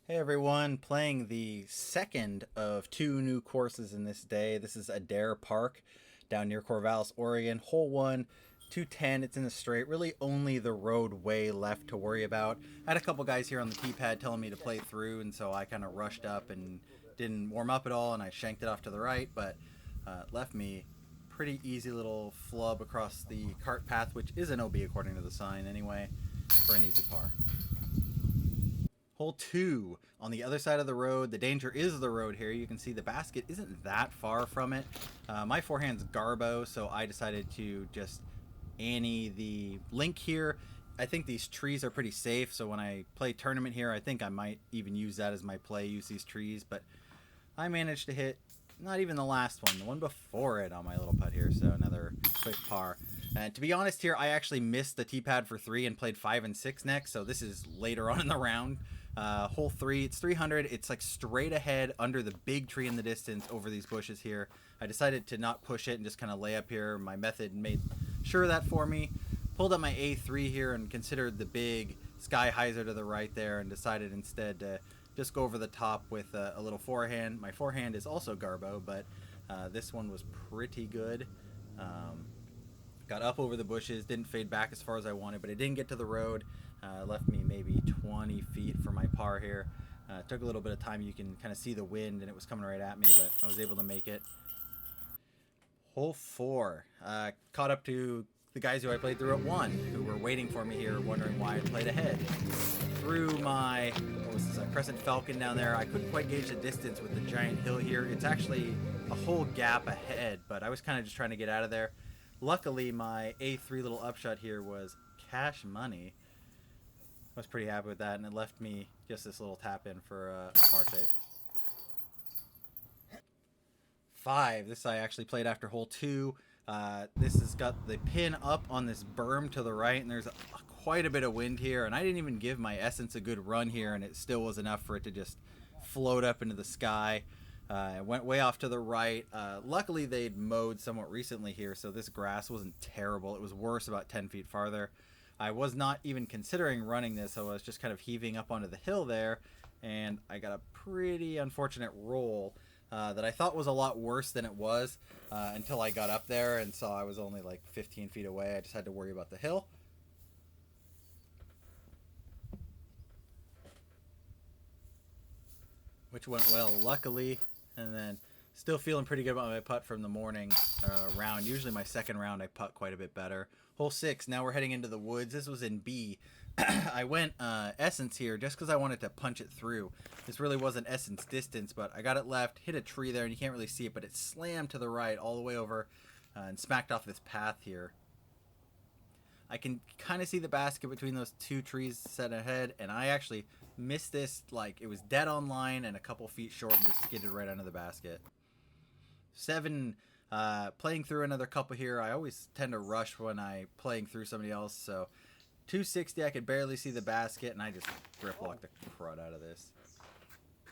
Hey everyone, playing the second of two new courses in this day. This is Adair Park down near Corvallis, Oregon. Hole 1, 210. It's in the straight. Really only the roadway left to worry about. I had a couple guys here on the tee pad telling me to play through, and so I kind of rushed up and didn't warm up at all, and I shanked it off to the right, but left me pretty easy little flub across the cart path, which is an OB according to the sign anyway, for an easy par. Hole 2 on the other side of the road. The danger is the road here. You can see the basket isn't that far from it. My forehand's Garbo, so I decided to just ante the link here. I think these trees are pretty safe, so when I play tournament here, I think I might even use that as my play, use these trees, but I managed to hit not even the last one, the one before it on my little putt here, so another quick par. And to be honest here, I actually missed the tee pad for 3 and played 5 and 6 next, so this is later on in the round. Hole 3, it's 300. It's like straight ahead under the big tree in the distance over these bushes here. I decided to not push it and just kind of lay up here. My method made sure of that for me. Pulled up my A3 here and considered the big sky hyzer to the right there and decided instead to just go over the top with a little forehand. My forehand is also Garbo, but this one was pretty good. Got up over the bushes, didn't fade back as far as I wanted, but it didn't get to the road. Left me maybe 20 feet for my par here. Took a little bit of time. You can kind of see the wind, and it was coming right at me, but I was able to make it. Hole 4. Caught up to the guys who I played through at 1, who were waiting for me here, wondering why I played ahead. Through my, what was this, a Crescent Falcon down there. I couldn't quite gauge the distance with the giant hill here. It's actually a whole gap ahead, but I was kind of just trying to get out of there. Luckily, my A3 little upshot here was cash money. I was pretty happy with that, and it left me just this little tap in for a par save. 5. This I actually played after hole 2. This has got the pin up on this berm to the right, and there's quite a bit of wind here, and I didn't even give my Essence a good run here, and it still was enough for it to just float up into the sky. It went way off to the right. Luckily, they'd mowed somewhat recently here, so this grass wasn't terrible. It was worse about 10 feet farther. I was not even considering running this, so I was just kind of heaving up onto the hill there, and I got a pretty unfortunate roll that I thought was a lot worse than it was until I got up there and saw I was only like 15 feet away. I just had to worry about the hill. Which went well, luckily, and then still feeling pretty good about my putt from the morning round. Usually my second round I putt quite a bit better. Hole 6, now we're heading into the woods. This was in B. I went Essence here just because I wanted to punch it through. This really wasn't Essence distance, but I got it left, hit a tree there, and you can't really see it, but it slammed to the right all the way over and smacked off this path here. I can kind of see the basket between those two trees set ahead, and I actually missed this like it was dead on line and a couple feet short and just skidded right under the basket. 7, playing through another couple here. I always tend to rush when I playing through somebody else, so 260, I could barely see the basket, and I just grip locked the crud out of this.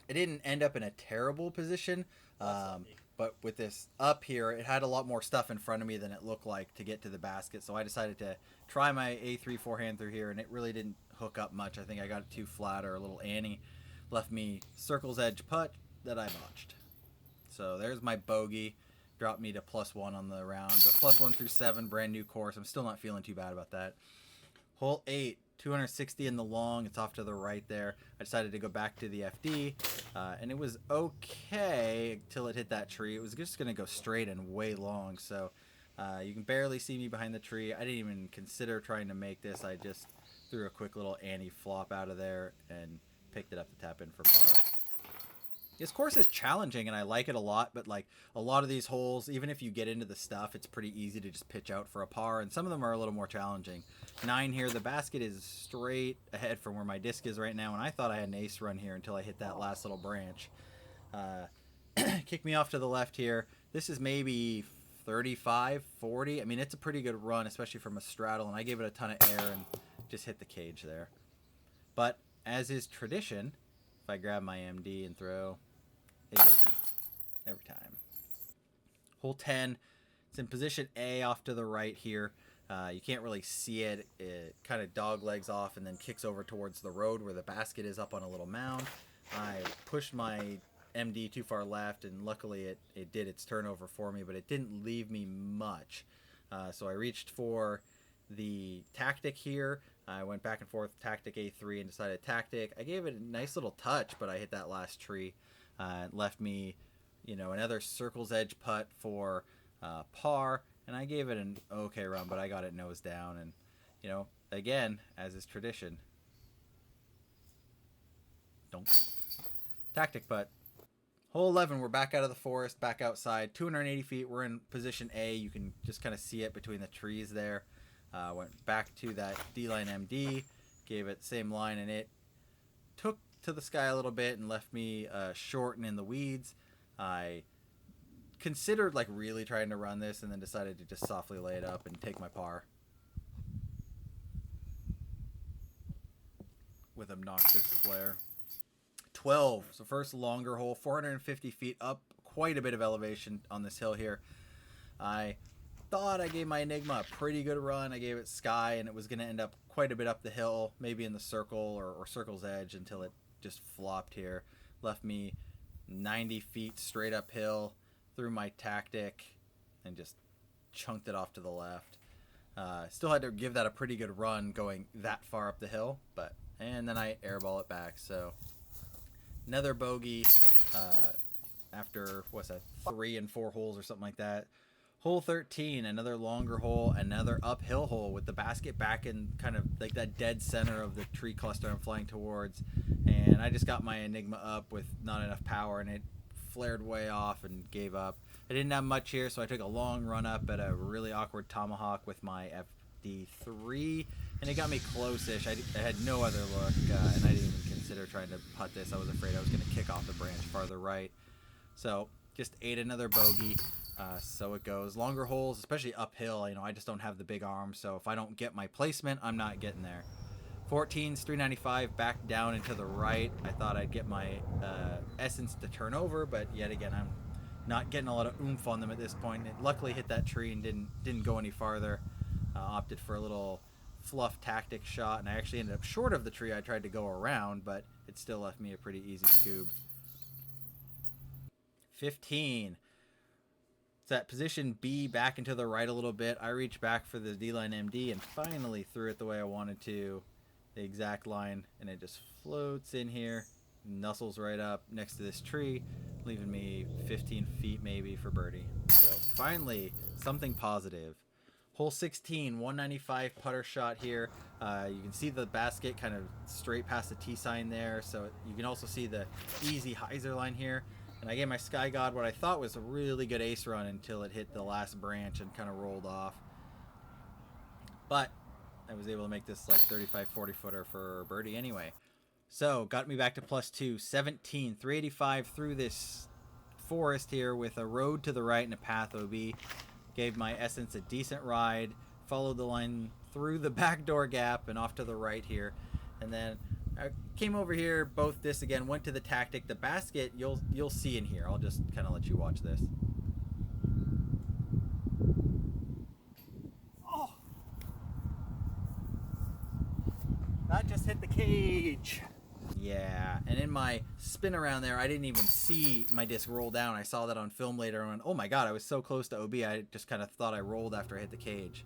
It didn't end up in a terrible position, but with this up here, it had a lot more stuff in front of me than it looked like to get to the basket, so I decided to try my A3 forehand through here, and it really didn't hook up much. I think I got it too flat or a little Annie. Left me circle's edge putt that I botched. So there's my bogey. Dropped me to +1 on the round, but +1 through 7, brand new course. I'm still not feeling too bad about that. Hole 8, 260 in the long. It's off to the right there. I decided to go back to the FD, and it was okay until it hit that tree. It was just going to go straight and way long, so you can barely see me behind the tree. I didn't even consider trying to make this. I just threw a quick little anti-flop out of there and picked it up to tap in for par. This course is challenging, and I like it a lot, but like a lot of these holes, even if you get into the stuff, it's pretty easy to just pitch out for a par, and some of them are a little more challenging. 9 here, the basket is straight ahead from where my disc is right now, and I thought I had an ace run here until I hit that last little branch. Kick me off to the left here. This is maybe 35, 40. I mean, it's a pretty good run, especially from a straddle, and I gave it a ton of air and just hit the cage there. But as is tradition, if I grab my MD and throw, it goes in every time. Hole 10, it's in position A off to the right here. You can't really see it. It kind of dog legs off and then kicks over towards the road where the basket is up on a little mound. I pushed my MD too far left, and luckily it did its turnover for me, but it didn't leave me much. So I reached for the tactic here. I went back and forth, tactic A3, and decided tactic. I gave it a nice little touch, but I hit that last tree. It left me, another circle's edge putt for par, and I gave it an okay run, but I got it nose down. And, again, as is tradition, don't. Tactic putt. Hole 11, we're back out of the forest, back outside, 280 feet. We're in position A. You can just kind of see it between the trees there. Went back to that D-line MD, gave it the same line, and it took to the sky a little bit and left me short and in the weeds. I considered really trying to run this, and then decided to just softly lay it up and take my par with obnoxious flare. 12, so first longer hole, 450 feet up, quite a bit of elevation on this hill here. I thought I gave my Enigma a pretty good run. I gave it sky, and it was going to end up quite a bit up the hill, maybe in the circle or circle's edge, until it just flopped here. Left me 90 feet straight uphill through my tactic and just chunked it off to the left. Still had to give that a pretty good run going that far up the hill, and then I airball it back. So another bogey after, 3 and 4 holes or something like that. Hole 13, another longer hole, another uphill hole with the basket back in kind of like that dead center of the tree cluster I'm flying towards. And I just got my Enigma up with not enough power, and it flared way off and gave up. I didn't have much here, so I took a long run up at a really awkward tomahawk with my FD3, and it got me close-ish. I had no other look, and I didn't even consider trying to putt this. I was afraid I was going to kick off the branch farther right. So just ate another bogey. So it goes. Longer holes, especially uphill, I just don't have the big arm, so if I don't get my placement, I'm not getting there. 14's 395 back down and to the right. I thought I'd get my essence to turn over, but yet again, I'm not getting a lot of oomph on them at this point. It luckily hit that tree and didn't go any farther. Opted for a little fluff tactic shot, and I actually ended up short of the tree I tried to go around, but it still left me a pretty easy scoob. 15. It's that position B back and to the right a little bit. I reached back for the D-line MD and finally threw it the way I wanted to, the exact line, and it just floats in here, nuzzles right up next to this tree, leaving me 15 feet maybe for birdie. So finally, something positive. Hole 16, 195 putter shot here. You can see the basket kind of straight past the T sign there, so you can also see the easy hyzer line here. And I gave my Sky God what I thought was a really good ace run until it hit the last branch and kind of rolled off. But I was able to make this 35, 40 footer for birdie anyway. So got me back to +2, 17, 385 through this forest here with a road to the right and a path OB. Gave my Essence a decent ride, followed the line through the back door gap and off to the right here. And then I came over here, both this again, went to the tactic. The basket, you'll see in here. I'll just kind of let you watch this. Oh! That just hit the cage. Yeah, and in my spin around there, I didn't even see my disc roll down. I saw that on film later and went, oh my god, I was so close to OB, I just kind of thought I rolled after I hit the cage.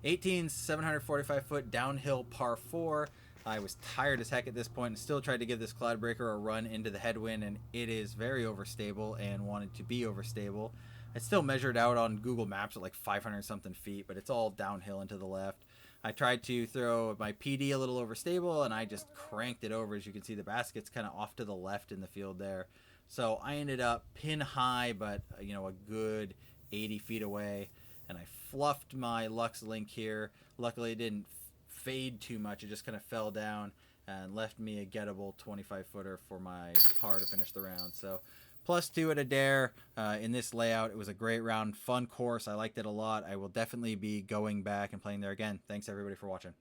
18's 745 foot downhill par 4. I was tired as heck at this point and still tried to give this Cloudbreaker a run into the headwind, and it is very overstable and wanted to be overstable. I still measured out on Google Maps at 500 something feet, but it's all downhill and to the left. I tried to throw my PD a little overstable, and I just cranked it over. As you can see, the basket's kind of off to the left in the field there. So I ended up pin high, but a good 80 feet away, and I fluffed my Lux Link here. Luckily, it didn't fade too much. It just kind of fell down and left me a gettable 25 footer for my par to finish the round. So +2 at Adair in this layout. It was a great round, fun course. I liked it a lot. I will definitely be going back and playing there again. Thanks everybody for watching.